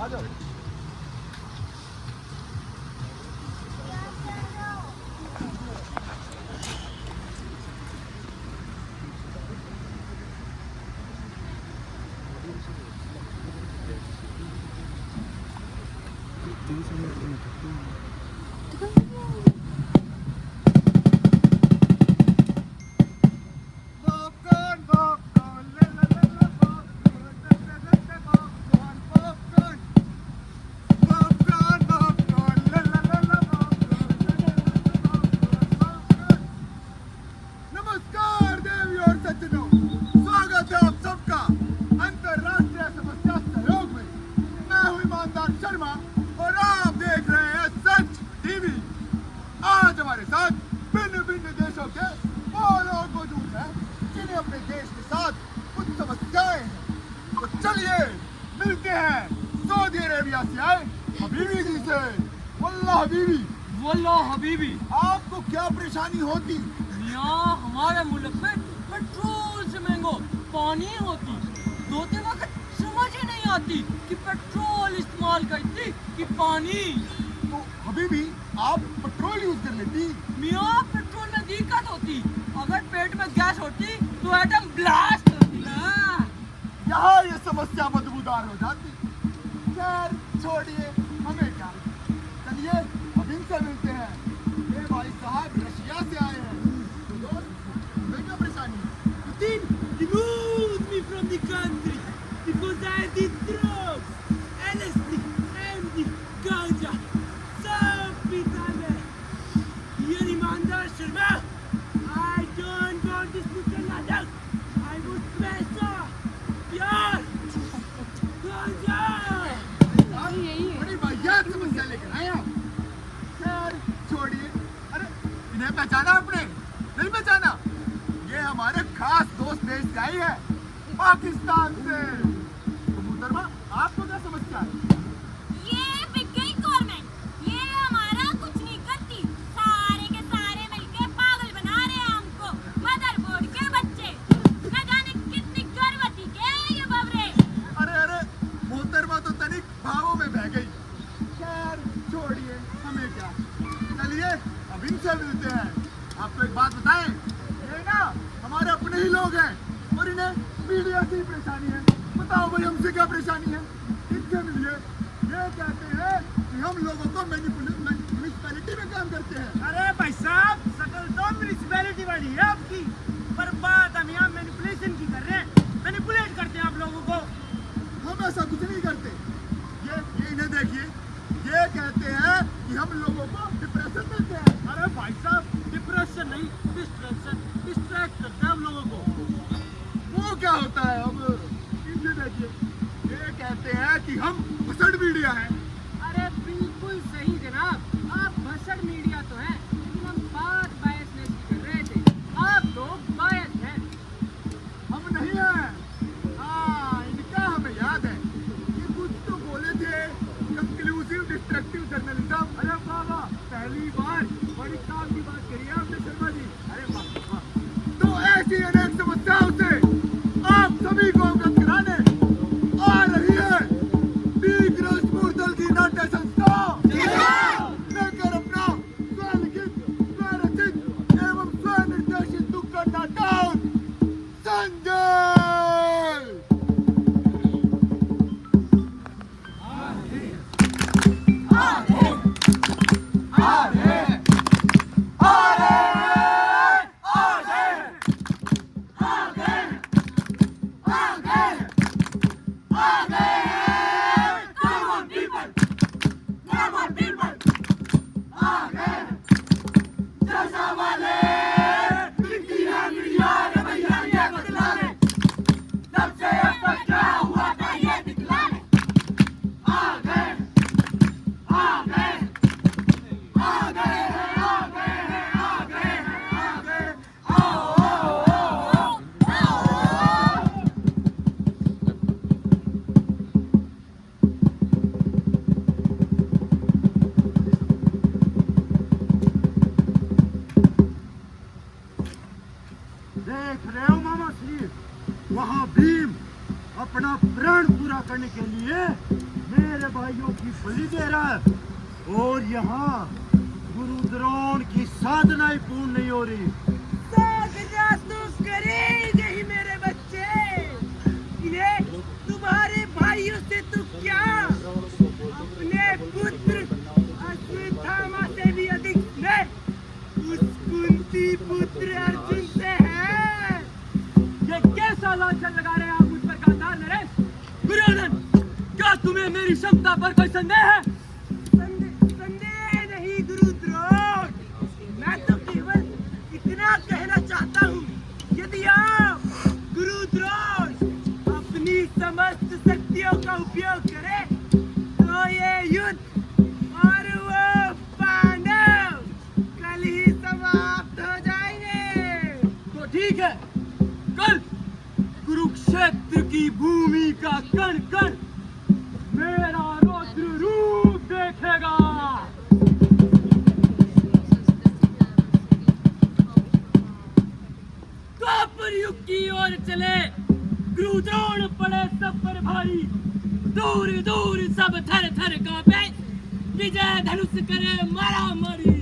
आ जाओ। नमस्कार देवियों और सज्जनों, स्वागत है आप सबका अंतरराष्ट्रीय समस्या सहयोग में। मैं हूं ईमानदार शर्मा और आप देख रहे हैं सच टीवी। आज हमारे साथ भिन्न भिन्न देशों के वो लोग मौजूद हैं जिन्हें अपने देश के साथ कुछ समस्याएं हैं। तो चलिए मिलते हैं सऊदी अरेबिया से आए हबीबी जी से। वल्लाह हबीबी, वल्लाह हबीबी, आपको क्या परेशानी होती? यहाँ हमारे मुल्क में पेट्रोल से महंगो पानी होती। धोते वक्त समझ ही नहीं आती कि पेट्रोल इस्तेमाल करती कि पानी। तो हबीबी आप पेट्रोल यूज कर लेती? मियाँ पेट्रोल में दिक्कत होती, अगर पेट में गैस होती तो एटम ब्लास्ट होती ना। यहाँ ये समस्या बदबूदार हो जाती। खैर छोड़िए, हमें क्या, चलिए अब इनसे मिलते हैं। ये भाई साहब रशिया से आए हैं। तो दोस्त, हमें क्या परेशानी है? He moved me from the country because I did drugs, LSD, MD, ganja, सब पीता मैं। ये ईमानदार Sharma, I don't want this to be adult. I want पैसा, प्यार, ganja। बड़ी वाहियात समस्या लेकर आए आप। खैर छोड़िए। अरे इन्हें पहचाना आपने? नहीं पहचाना? ये हमारे खास दोस्त देश से आई है, पाकिस्तान से। तो मुहतरमा, आपको क्या समस्या है? ये बिक गई गवर्नमेंट, ये हमारा कुछ नहीं करती। सारे के सारे मिलके पागल बना रहे हैं हमको। मदरबोर्ड के बच्चे, न जाने कितनी गर्भवती के हैं ये बबरे। अरे अरे, मोहतरमा तो तनिक भावों में बह गई। खैर छोड़िए, हमें क्या, चलिए अब इनसे मिलते हैं। आपको एक बात बताएं, ये ना हमारे अपने ही लोग हैं और इन्हें मीडिया से ही परेशानी है। बताओ भाई, हमसे क्या परेशानी है? इनसे मिलिए। ये कहते हैं कि हम लोगों को म्यूनिसिपैलिटी में काम करते हैं। अरे भाई साहब, शकल तो म्यूनिसिपैलिटी वाली है आपकी, पर बात हम यहाँ मैनिपुलेशन की कर रहे हैं। मैनिपुलेट करते हैं आप लोगों को। हम ऐसा कुछ नहीं करते। ये इन्हें देखिए, ये कहते हैं कि हम लोगों को डिप्रेशन देते हैं। अरे भाई साहब, डिप्रेशन नहीं, डिस्ट्रैक्शन, डिस्ट्रैक्ट करते हैं हम लोगों को। वो क्या होता है? अब इनसे देखिए, ये कहते हैं कि हम भसड़ मीडिया है। अरे बिल्कुल सही जनाब, आप भसड़ मीडिया तो हैं, लेकिन हम बात बायसनेस की कर रहे थे। आप लोग बायस हैं। हम नहीं हैं। हाँ, इनका हमें याद है, ये कुछ तो बोले थे, कंक्लूसिव डिस्ट्रक्टिव जर्नलिज्म। अरे वाह वाह, पहली बार बड़ी काम की बात करी है आपने शर्मा जी। अरे वाह वाह। तो ऐसी अनेक समस्याओं से आप सभी को अवगत कराने आ रही है लीग राष्ट्रपूर्ण दल की नाट्य संस्था, लेकर अपना स्वलिखित, स्वरचित एवं स्वनिर्देशित नुक्कड़ नाटक संजय। देख रहे हो मामा श्री, वहाँ भीम अपना प्राण पूरा करने के लिए मेरे भाइयों की बलि दे रहा है और यहाँ गुरु द्रोण की साधनाएं पूर्ण नहीं हो रही। साधना तो करेंगे ही मेरे बच्चे। इन्हें तुम्हारे भाइयों से तो क्या, अपने पुत्र अश्वत्थामा से भी अधिक स्नेह उस कुंती पुत्र अर्जुन से है। ये कैसा लांछन लगा रहे हैं आप मुझ पर गांधार नरेश? दुर्योधन, क्या तुम्हें मेरी क्षमता पर कोई संदेह है? संदेह नहीं गुरु द्रोण, मैं तो केवल इतना कहना चाहता हूँ, यदि आप गुरु द्रोण अपनी समस्त शक्तियों का उपयोग करें तो ये युद्ध और वो पांडव कल ही समाप्त हो जाएंगे। तो ठीक है, कल कुरुक्षेत्र की भूमि का कण कण मेरा रौद्र रूप देखेगा। द्वापर युग की ओर चले, गुरु द्रोण पड़े सब पर भारी। दूर दूर सब थर थर कांपे, विजय धनुष करे मारा मारी।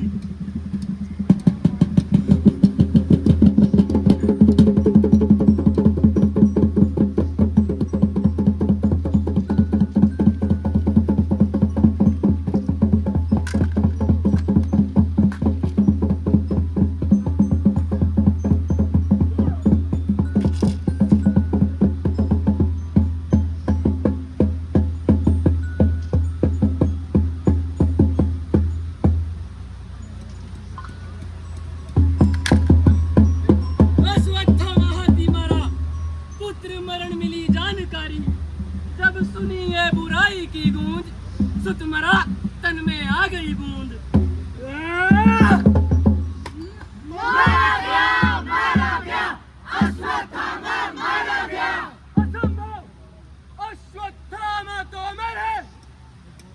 सुत मरा तन में आ गई बूंद। अश्वत्थामा तो अमर है।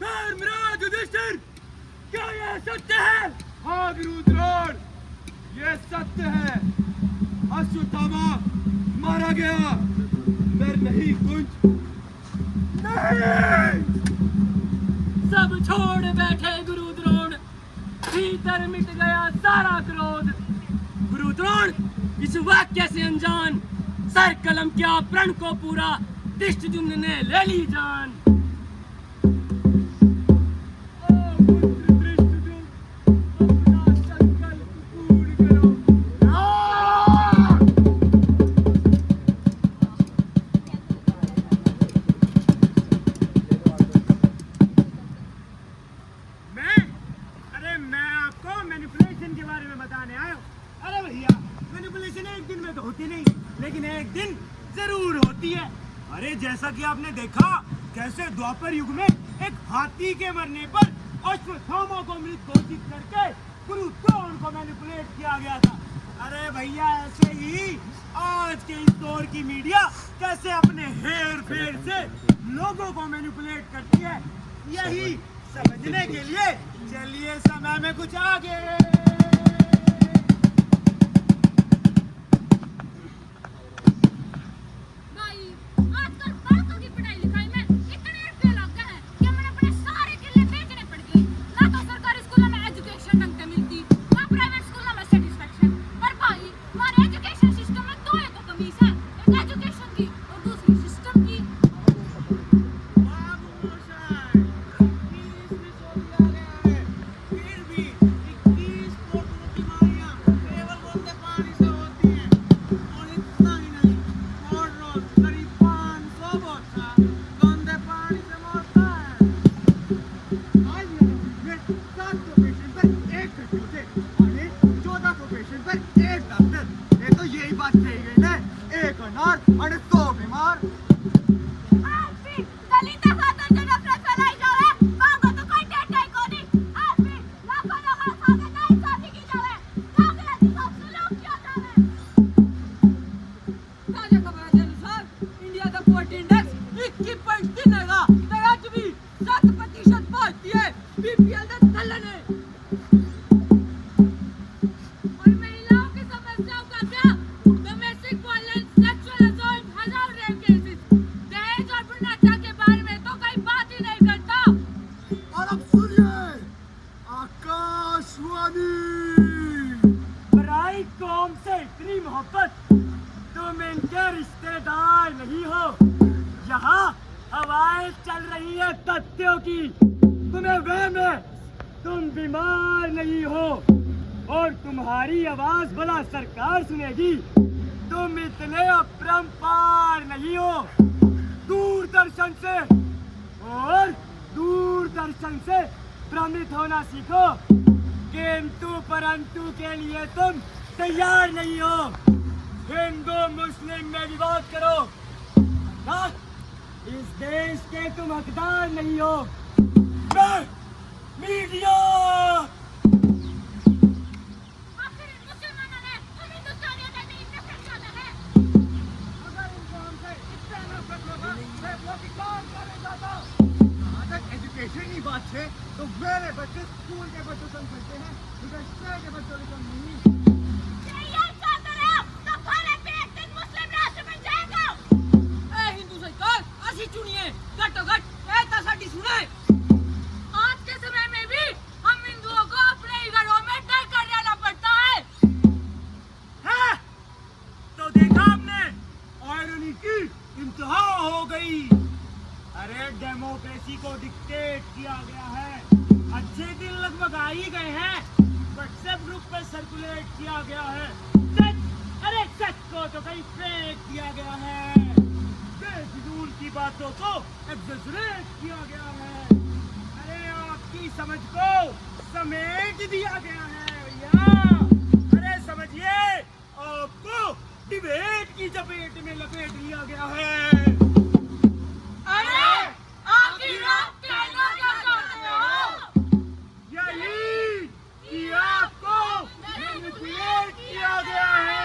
धर्मराज युधिष्ठिर, क्या यह सत्य है? हाँ गुरु द्रोण, ये सत्य है। अश्वत्थामा मारा गया, डर नहीं कुंज नहीं। सब छोड़ बैठे गुरु द्रोण, भीतर मिट गया सारा क्रोध। गुरु द्रोण इस वाक्य से अनजान, सर कलम क्या प्रण को पूरा दृष्टद्युम्न ने ले ली जान। मैनिपुलेशन के बारे में बताने आया हूं। अरे भैया, मैनिपुलेशन एक दिन में तो होती नहीं, लेकिन एक दिन जरूर होती है। अरे जैसा कि आपने देखा कैसे द्वापर युग में एक हाथी के मरने पर अश्वत्थामा को मृत घोषित करके गुरु द्रोण को मैनिपुलेट किया गया था। अरे भैया, ऐसे ही आज के इस दौर की मीडिया कैसे अपने हेर फेर से लोगों को मैनिपुलेट करती है, यही समझने के लिए चलिए समय में कुछ आगे। भाई, आजकल बालकों की पढ़ाई लिखाई में इतने रुपए लग गए हैं कि हमें अपने सारे किले बेचने पड़ गए। ना तो सरकारी स्कूलों में एजुकेशन ढंग से मिलती, ना प्राइवेट स्कूलों में सेटिस्फेक्शन। पर भाई, हमारे एजुकेशन सिस्टम में दो ही तो कमीज है, एक एजुकेशन की और दूसरी सिस्टम की। दहेज और भ्रूण हत्या के बारे में तो कोई बात ही नहीं हवाएं चल रही है तथ्यों की, तुम्हें वहम है तुम बीमार नहीं हो, और तुम्हारी आवाज भला सरकार सुनेगी। तुम इतने अपरंपार नहीं हो। दूरदर्शन से भ्रमित होना सीखो, किंतु परंतु के लिए तुम तैयार नहीं हो। हिंदू मुस्लिम में विवाद करो ना, इस देश के तुम हकदार नहीं हो। मीडिया आखिर इन मुसलमानों ने हम हिंदुस्तानियों का नहीं नफरत करना है। अगर इनको हमसे इतना नफरत होगा मैं वो किसान करेगा तो अगर एजुकेशन की बात है तो मेरे बच्चे स्कूल के बच्चों से पढ़ते हैं, यूनिवर्सिटी के बच्चों से नहीं। यही चाहते रहो तो भारत भी एक दिन मुस्लिम राष्ट्र बन जाएगा। ए हिंदू सरकार असी चुनिए घटो घट ए ता साडी सुने। आज के समय में भी हम हिंदुओं को अपने ही घरों में डर कर रहना पड़ता है। है तो देखा हमने, आयरनी की इंतहा हो गई। अरे डेमोक्रेसी को डिक्टेट किया गया है, अच्छे दिन लगभग आ ही गए हैं, व्हाट्सएप ग्रुप पे सर्कुलेट किया गया है। सच को तो कहीं फेंक दिया गया है, बेफिजूल की बातों को एग्जैजरेट किया गया है। अरे आपकी समझ को समेट दिया गया है भैया। अरे समझिए, आपको डिबेट की चपेट में लपेट लिया गया है। अरे आखिर आप कहना क्या चाहते हो? यही कि आपको मैनिपुलेट किया गया है।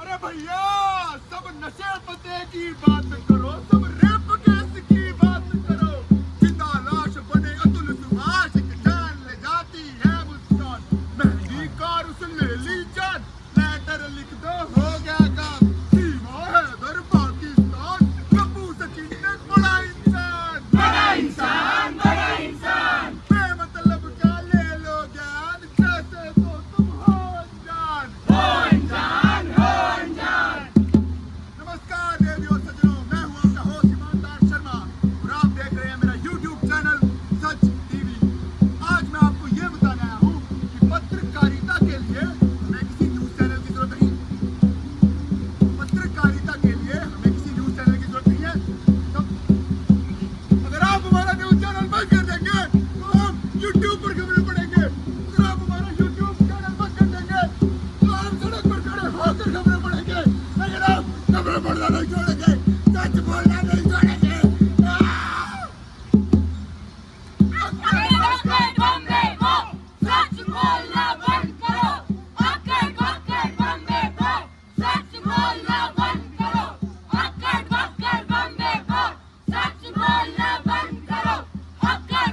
अरे भैया सब नशे पते की बात करो, सब रेप केस की बात करो। जिंदा लाश बने अतुल सुभाष की जान ले जाती है मुस्कान। मेहंदी कार उस ले ली जान, लेटर लिख दो हो गया काम। सीमा है दर पाकिस्तान, कपूर सचिन ने बड़ा इंसान। बेमतलब का ले लो ज्ञान, जैसे तो तुम हो अनजान। नमस्कार देवी और सज्जनों, मैं हूं आपका होस्ट ईमानदार शर्मा और आप देख रहे हैं मेरा YouTube चैनल सच टीवी। आज मैं आपको ये बताने आया हूं कि पत्रकारिता के लिए हमें किसी न्यूज चैनल की जरूरत नहीं। पत्रकारिता के लिए हमें किसी न्यूज चैनल की जरूरत नहीं है। तो अगर आप हमारा न्यूज चैनल बंद कर देंगे तो हम YouTube पर खबरें पढ़ेंगे। अगर आप हमारा YouTube चैनल बंद कर देंगे तो हम सड़क पर खड़े होकर खबरें पढ़ेंगे। लेकिन आप खबरें पढ़ना नहीं छोड़ेंगे, सच बोलना नहीं छोड़ेंगे। आकर बॉम्बे को सच बोलना बंद करो। आकर बॉम्बे को सच बोलना बंद करो। आकर बॉम्बे को सच बोलना बंद करो। आकर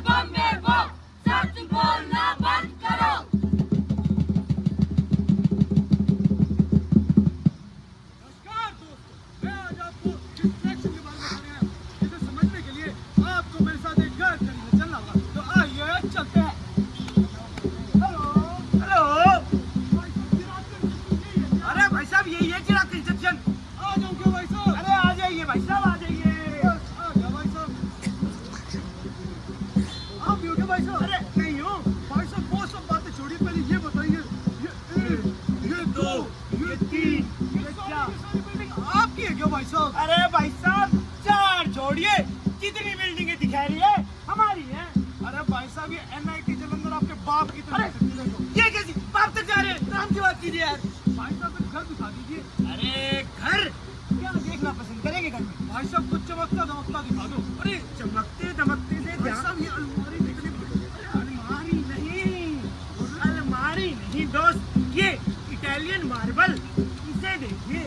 बॉम्बे को सच बोलना बंद करो। नमस्कार दोस्तों, मैं आज आपको डिस्ट्रैक्शन के बारे में बताने आया हूं। इसे समझने के लिए आपको मेरे साथ एक घर करीब चलना होगा। तो आइए चलते हैं। हेलो, अरे भाई साहब यही है चिराग रिसेप्शन। आ जाओ क्यों भाई साहब? अरे आ जाइए भाई साहब, आ जाइए। आ गया भाई साहब। आप भी हो क्या भाई साहब? अरे नहीं हूँ। भाई साहब वो सब बातें छोड़िए, पहले ये बताइए, ये एक, ये दो, ये तीन, ये सारी बिल्डिंग आपकी है क्या भाई साहब? अरे भाई साहब चार छोड़िए, कितनी बिल्डिंगे दिखा रही है हमारी है। अरे भाई साहब ये NIT जलंधर आपके बाप की तरफ से मिलेगा। ये कैसी बाप तक जा रहे हैं, नाम की बात कीजिए यार। भाई साहब एक घर दिखा दीजिए। अरे घर क्या देखना पसंद करेंगे घर में? भाई साहब कुछ चमकता दमकता दिखा दो। अरे चमकते दमकते से भाई ध्यान- साहब ये अलमारी देखने में अलमारी नहीं, अलमारी नहीं दोस्त, ये इटालियन मार्बल, इसे देखिए।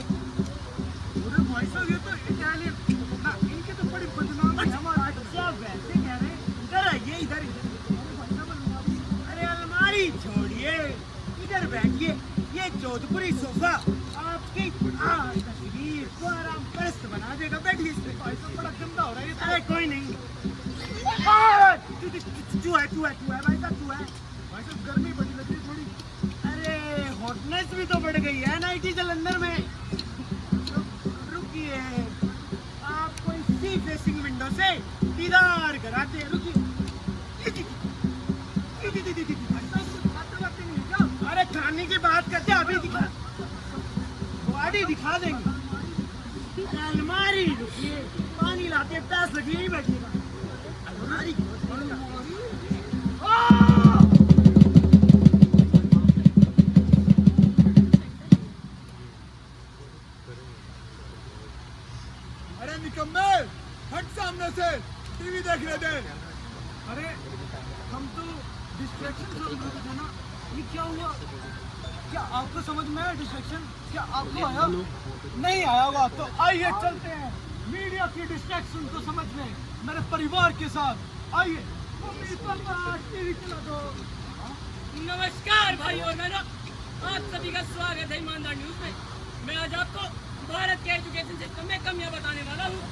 अरे भाई साहब ये तो इटालियन ना, इनके तो बड़ी बदनामी है हमारे। अच्छा वैसे कह रहे हैं, इधर आइए इधर। भाई साहब अलमारी, अरे अलमारी छोड़िए, इधर बैठिए। ये जोधपुरी सोफा आपकी तस्वीर को आराम परस्त बना देगा। बैठिए इस पे। भाई साहब बड़ा गंदा हो रहा है ये तो। अरे कोई नहीं। तू है भाई साहब, तू है। भाई साहब गर्मी बड़ी लगी थोड़ी। अरे हॉटनेस भी तो बढ़ गई है नाइटी जलंधर में। रुकिए, आपको इसी फेसिंग विंडो से दीदार कराते हैं। रुकिए। अरे खाने की बात करते हैं, अभी दिखा, बॉडी दिखा देंगे। अलमारी, रुकिए, पानी लाते प्यास लगी नहीं बैठेगा। अलमारी अरे निकम्मे, हट सामने से, टीवी देखने दे। अरे हम तो डिस्ट्रैक्शन समझ रहे थे ना, ये क्या हुआ? क्या आपको समझ में आया डिस्ट्रैक्शन? क्या आपको आया? नहीं आया होगा तो आइए चलते हैं मीडिया की डिस्ट्रैक्शन को समझने मेरे परिवार के साथ। आइए टीवी चला दो। नमस्कार भाइयों और बहनों, आप सभी का स्वागत है ईमानदार न्यूज में। मैं आज आपको भारत के एजुकेशन सिस्टम में कमियां बताने वाला हूँ।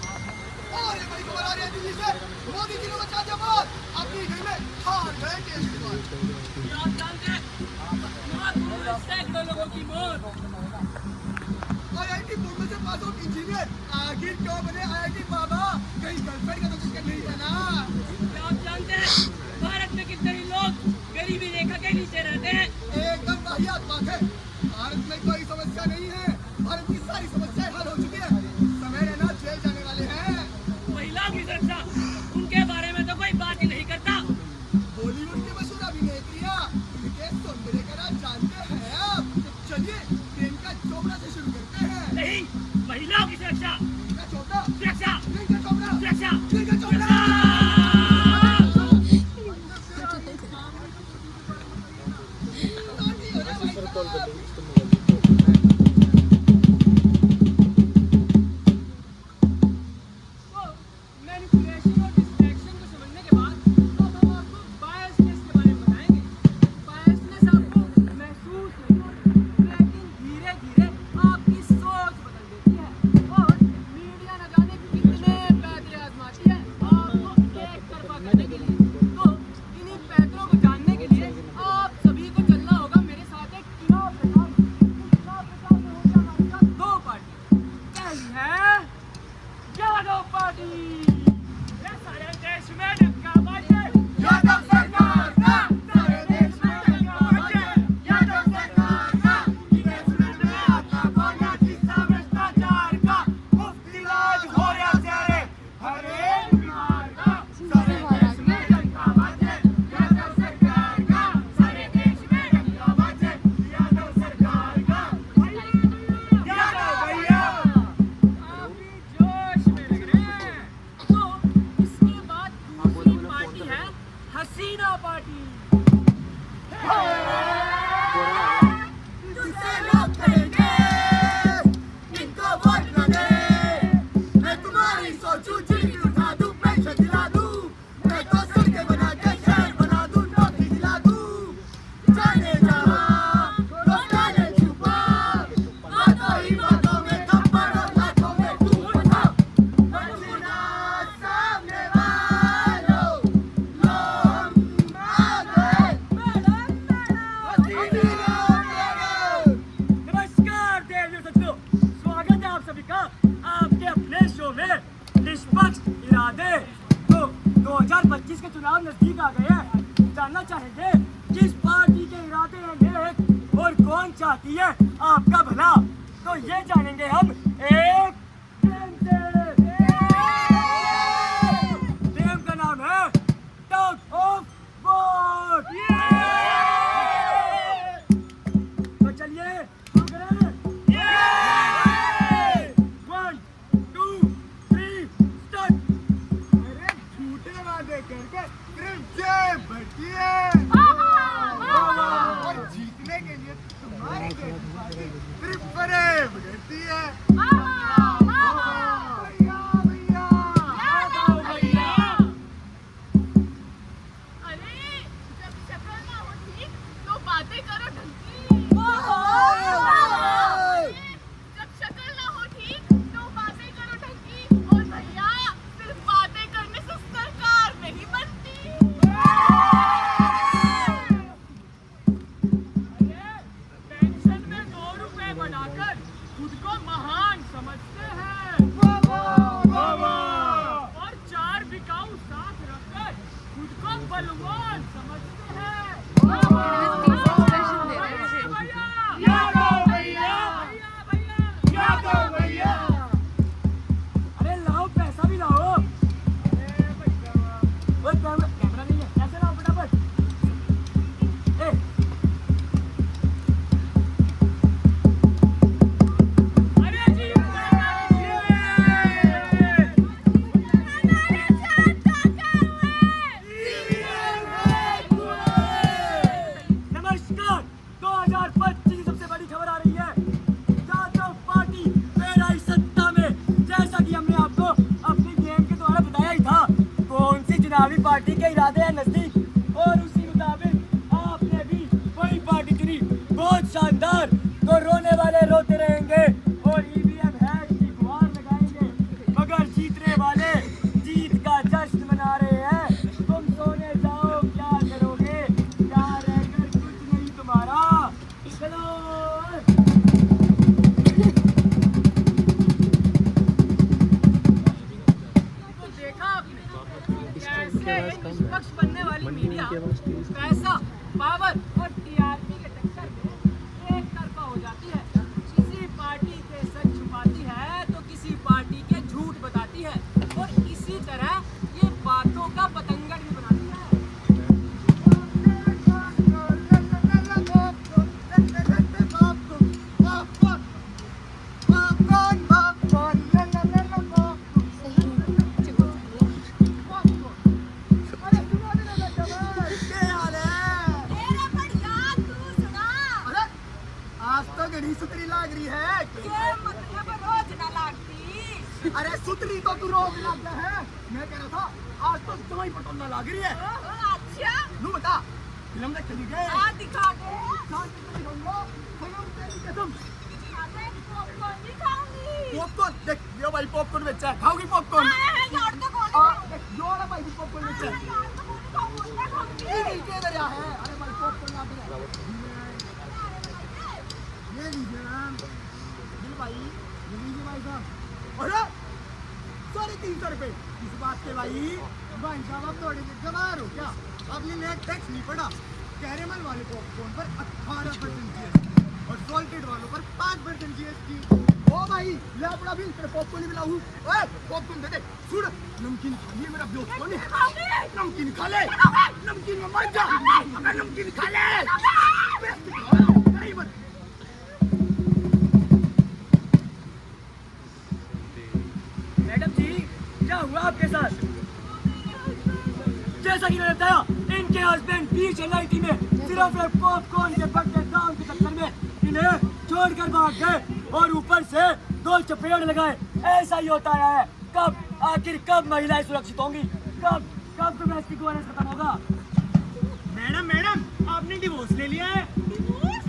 और ये बड़ी खबर आ रही है दिल्ली से, मोदी जी ने बचा दिया बात, अपनी घर में हार गए केजरीवाल। क्या आप जानते हैं, महात्मा में सैकड़ों लोगों की मौत। IIT मुंबई से पास आउट इंजीनियर आखिर क्यों बने IIT बाबा? कहीं गर्लफ्रेंड का तो चक्कर नहीं था ना? क्या आप जानते हैं, भारत में कितने ही लोग गरीबी रेखा के नीचे रहते हैं? एकदम वाहियात बात है। भारत में कोई समस्या नहीं है, भारत की सारी समस्याएं हल हो चुकी है। समय रहना जेल जाने वाले हैं। महिलाओं की सुरक्षा, उनके बारे में तो कोई बात ही नहीं करता। बॉलीवुड की मशहूर अभिनेत्रियां, उनके सौंदर्य का राज जानते हैं आप? चलिए प्रियंका चोपड़ा से शुरू करते हैं। नहीं, महिलाओं की सुरक्षा, प्रियंका चोपड़ा, सुरक्षा, प्रियंका चोपड़ा, सुरक्षा, प्रियंका चोपड़ा। मैनिपुलेशन और डिस्ट्रैक्शन को समझने के बाद अब हम आपको बायसनेस के बारे में बताएंगे। बायसनेस आपको महसूस नहीं होती, लेकिन धीरे धीरे आपकी सोच बदल देती है और मीडिया न जाने कितने पैतरे आजमाती है आपको एक तरफा करने के लिए। तो इन्हीं पैतरों को जानने के लिए आप सभी को चलना होगा मेरे साथ एक चुनाव प्रचार में। इस चुनाव प्रचार में होगी हमारे साथ दो पार्टी। पहली है यादव पार्टी। ये सारे देश में डंका बाजे, यादव सरकार का सारे देश में डंका बजे। यादव सरकार का इन्वेस्टमेंट में आता कोना, किस्सा भ्रष्टाचार का मुफ्त इलाज हो रहा सारे हर एक बीमार का। सारे देश में डंका बजे, यादव सरकार का सारे देश में डंका बजे। यादव सरकार का यादव भैया। काफी जोश में लग रहे हैं। तो इसके बाद दूसरी पार्टी है हसीना पार्टी। जिसे लोग कहेंगे इनको वोट न दे। मैं तुम्हारी सोचूं, चिल्ली उठा दूं, पेंशन दिला दूं। मैं तो सड़कें बना के शहर बना दूं, नौकरी दिला दूं। जाने जहां लोग डाले छुपा, बातों ही बातों में थप्पड़ और लातों में टूटा। हसीना सामने वालों, लो हम आ गए। नमस्कार देवियों सज्जनों, स्वागत है आप सभी का आपके अपने शो में निष्पक्ष इरादे। तो 2025 के चुनाव नजदीक आ गए हैं। जानना चाहेंगे किस पार्टी के इरादे हैं नेक और कौन चाहती है आपका भला? तो ये जानेंगे हम एक गेम से। गेम का नाम है टग ऑफ वॉर। तो चलिए शुरू करें। 1, 2, 3 स्टार्ट। अरे झूठे वादे करके सिर्फ जेब भरती है और जीतने के लिए तुम्हारे जैसी बातें सिर्फ फरेब करती है। भैया भैया यादव भैया। अरे जब शक्ल ना हो ठीक तो बातें करो ढंग की। जब शक्ल ना हो ठीक तो बातें करो ढंग की। और भैया सिर्फ बातें करने से सरकार नहीं बनती। बलवान समझते हैं। अरे लाओ पैसा भी लाओ। वो कैमरा नहीं है, कैसे लाओ फटाफट। अरे जी नमस्कार, 2025 की सबसे बड़ी खबर आ रही है। जादव पार्टी फिर आई सत्ता में। जैसा कि हमने आपको अपनी गेम के द्वारा बताया ही था, कौन सी चुनावी पार्टी के इरादे हैं नजदीक, और उसी मुताबिक आपने भी वही पार्टी चुनी। बहुत शानदार। तो रोने वाले रोते रहेंगे और ईवीएम हैक की गुहार लगाएंगे, मगर जीतने वाले जीत का जश्न मना रहे हैं। तुम सोने जाओ, क्या करोगे, यहाँ रहकर कुछ नहीं तुम्हारा। चलो तो देखा आपने कैसे ये निष्पक्ष बनने वाली मीडिया पैसा, पावर और टीआरपी के टक्कर में एक तरफा हो जाती है। किसी पार्टी के सच छुपाती है तो किसी पार्टी के झूठ बताती है, और इसी तरह ये बातों का बतंगड़ भी बनाती है। तेरा बढ़िया तू सुना। आज तो घड़ी सुतरी लाग रही है। ये मतलब रोज ना लागती। अरे सुतरी तो तू रोज लगता है। मैं कह रहा था आज तो तुम्हारी पटोला लाग रही है। ओहो, अच्छा नू बता, फिल्म देख चली गए। आ दिखा दे। अरे पॉपकॉर्न नहीं खाऊंगी। पॉपकॉर्न देख, यो भाई पॉपकॉर्न बेचा है। खाओगी पॉपकॉर्न? यार तो कौन यो वाला भाई भी पॉपकॉर्न बेचा है। यार तो कौन खाऊंगी। ये नीचे इधर आ है। अरे भाई पॉपकॉर्न ला दे। ये लीजिए मैम। दिल भाई, ये लीजिए भाई साहब। अरे 350 रुपए। इस बात के भाई साहब आप थोड़े गवार हो क्या? आपने नेट टैक्स नहीं पड़ा। कैरेमल वाले पॉपकॉर्न पर 18% जीएसटी और सॉल्टेड वालों पर 5% जीएसटी। ओ भाई ले अपना बिल, तेरे पॉपकॉर्न भी लाऊं। ओए पॉपकॉर्न दे दे। सुन, नमकीन खा लिए, मेरा दोस्त कौन है? नमकीन खा ले। नमकीन में मर जा। अबे नमकीन खा ले। नहीं मत। मैडम जी, क्या हुआ आपके साथ? जैसा कि मैंने बताया, इनके हस्बैंड बीच एलआईटी में सिर्फ एक पॉपकॉर्न के बढ़ते दाम के चक्कर में इन्हें छोड़कर भाग गए, और ऊपर से 2 चपेड़ लगाए। ऐसा ही होता है। कब महिलाएं सुरक्षित होंगी? कब डोमेस्टिक वायलेंस खत्म होगा? मैडम आपने डिवोर्स ले लिया है।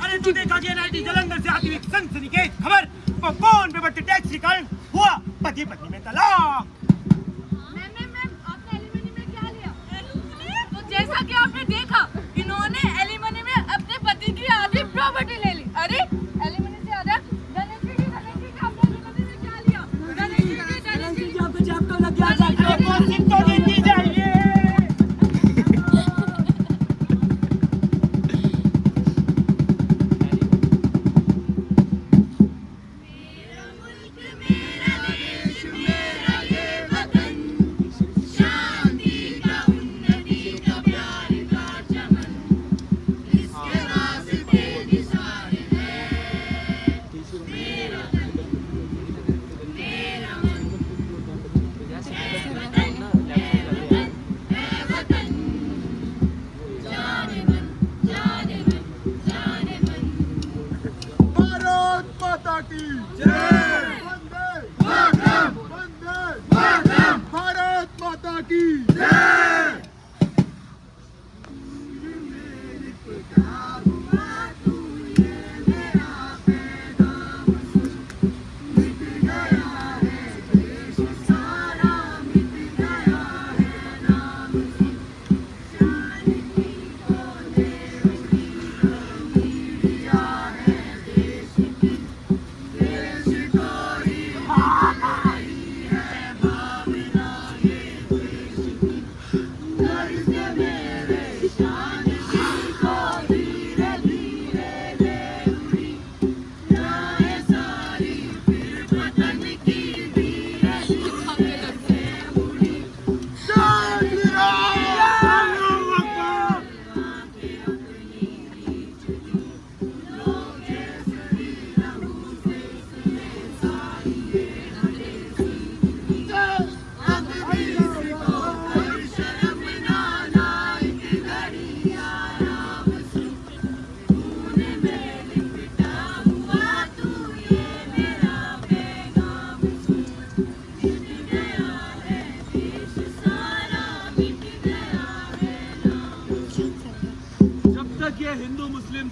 अरे तू देखा कि एनआईटी जालंधर से आती हुई सनसनीखेज खबर, पॉपकॉर्न पे बढ़ते टैक्स के कारण हुआ पति पत्नी में तलाक। मैम आपने एलिमनी में क्या लिया? तो जैसा कि आपने देखा, इन्होंने एलिमनी में अपने पति की आधी प्रॉपर्टी ले ली। अरे एलिमनी से आधा धनश्री जी आपने एलिमनी में क्या लिया? धनश्री जी आपको चैप्टर लग गया। तो देती जाइए।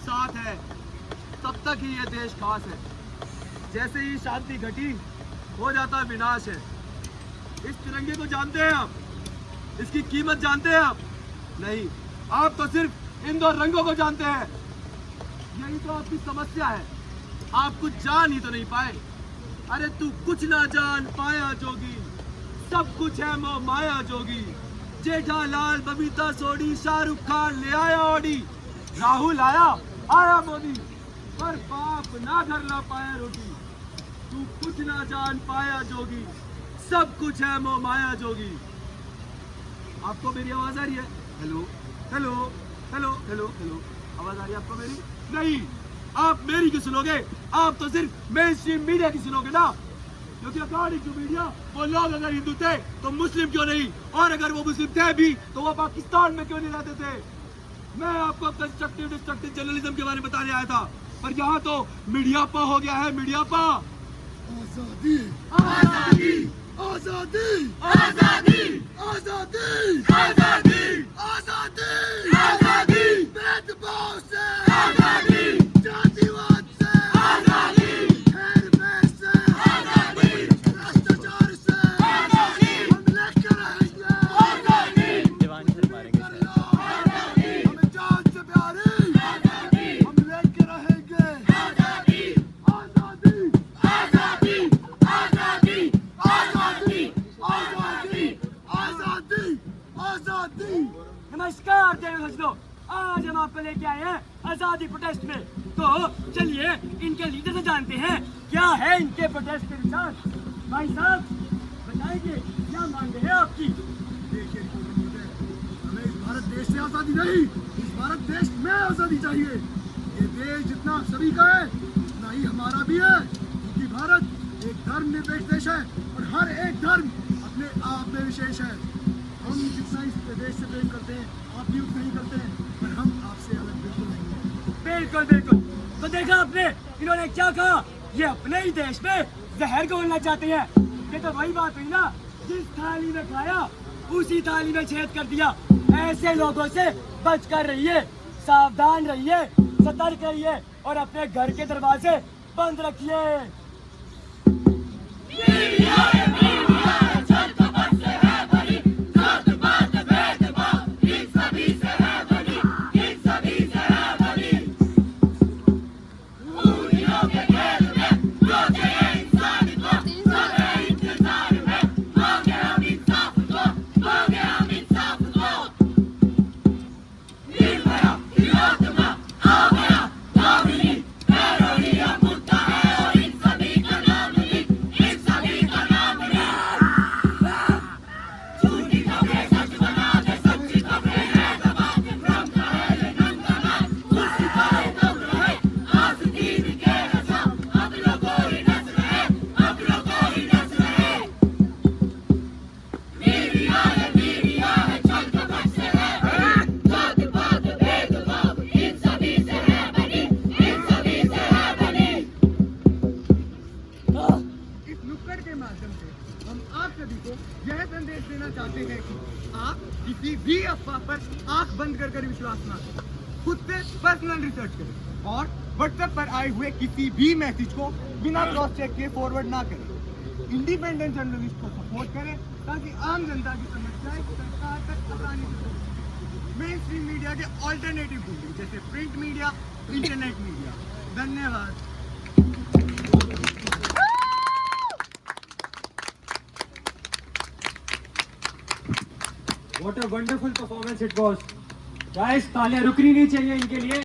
साथ है तब तक ही ये देश खास है। जैसे ही शांति घटी हो जाता विनाश है। इस तिरंगे को जानते हैं आप? इसकी कीमत जानते हैं आप? नहीं, आप तो सिर्फ इन 2 रंगों को जानते हैं। यही तो आपकी समस्या है, आप कुछ जान ही तो नहीं पाए। अरे तू कुछ ना जान पाया जोगी, सब कुछ है मोह माया जोगी। जेठालाल, बबीता सोडी, शाहरुख खान ले आया ऑडी, राहुल आया मोदी, पर बाप ना घर ला पाया रोटी। तू कुछ ना जान पाया जोगी, सब कुछ है मोह माया जोगी। आपको मेरी आवाज आ रही है? Hello hello hello hello hello, आवाज आ रही है आपको मेरी? नहीं, आप मेरी क्यों सुनोगे? आप तो सिर्फ मेन स्ट्रीम मीडिया की सुनोगे ना, क्योंकि अकॉर्डिंग टू मीडिया वो लोग अगर हिंदू थे तो मुस्लिम क्यों नहीं, और अगर वो मुस्लिम थे भी तो वो पाकिस्तान में क्यों नहीं रहते थे। मैं आपको कंस्ट्रक्टिव डिस्ट्रक्टिव जर्नलिज्म के बारे में बताने आया था, पर यहाँ तो मीडियापा हो गया है, मीडियापा। आजादी आजादी आजादी आजादी आजादी आजादी आजादी आजादी, भेदभाव से आजादी, जातिवाद से आजादी, हेरफेर से आजादी, भ्रष्टाचार से आजादी, हम लेकर रहेंगे आजादी, दीवानी से मारेंगे आजादी, हमें जान से प्यारी आजादी, हम लेकर रहेंगे आजादी आजादी आजादी आजादी आजादी आजादी आजादी आजादी। नमस्कार देव सज्जनों, आज हम आपको लेके आए हैं आजादी प्रोटेस्ट में। तो चलिए इनके लीडर से जानते हैं क्या है इनके प्रोटेस्ट के विचार। भाई साहब बताएंगे क्या मांग है आपकी? देखिए हमें इस भारत देश से आजादी नहीं, इस भारत देश में आजादी चाहिए। ये देश जितना सभी का है उतना ही हमारा भी है, क्योंकि भारत एक धर्मनिरपेक्ष देश है और हर एक धर्म अपने आप में विशेष है। हम जितना इस देश से प्रेम करते हैं आप भी उतना ही करते हैं, पर हम आपसे अलग बिल्कुल नहीं हैं। बिल्कुल बिल्कुल। तो देखा आपने इन्होंने क्या कहा, ये अपने ही देश में जहर घोलना चाहते हैं। ये तो वही बात हुई ना, जिस थाली में खाया उसी थाली में छेद कर दिया। ऐसे लोगों से बच कर रहिए, सावधान रहिए, सतर्क रहिए और अपने घर के दरवाजे बंद रखिए। यह संदेश देना चाहते हैं कि आप किसी भी अफवाह पर आंख बंद कर विश्वास न करें, खुद से पर्सनल रिसर्च करें और व्हाट्सएप पर आए हुए किसी भी मैसेज को बिना क्रॉस चेक के फॉरवर्ड ना करें। इंडिपेंडेंट जर्नलिस्ट को सपोर्ट करें ताकि आम जनता की समस्याएं सरकार तक आसानी से पहुंचे। मेन स्ट्रीम मीडिया के ऑल्टरनेटिव ढूंढें, जैसे प्रिंट मीडिया, इंटरनेट मीडिया। धन्यवाद। What a wonderful performance it was. Guys, तालियां रुकनी नहीं चाहिए इनके लिए।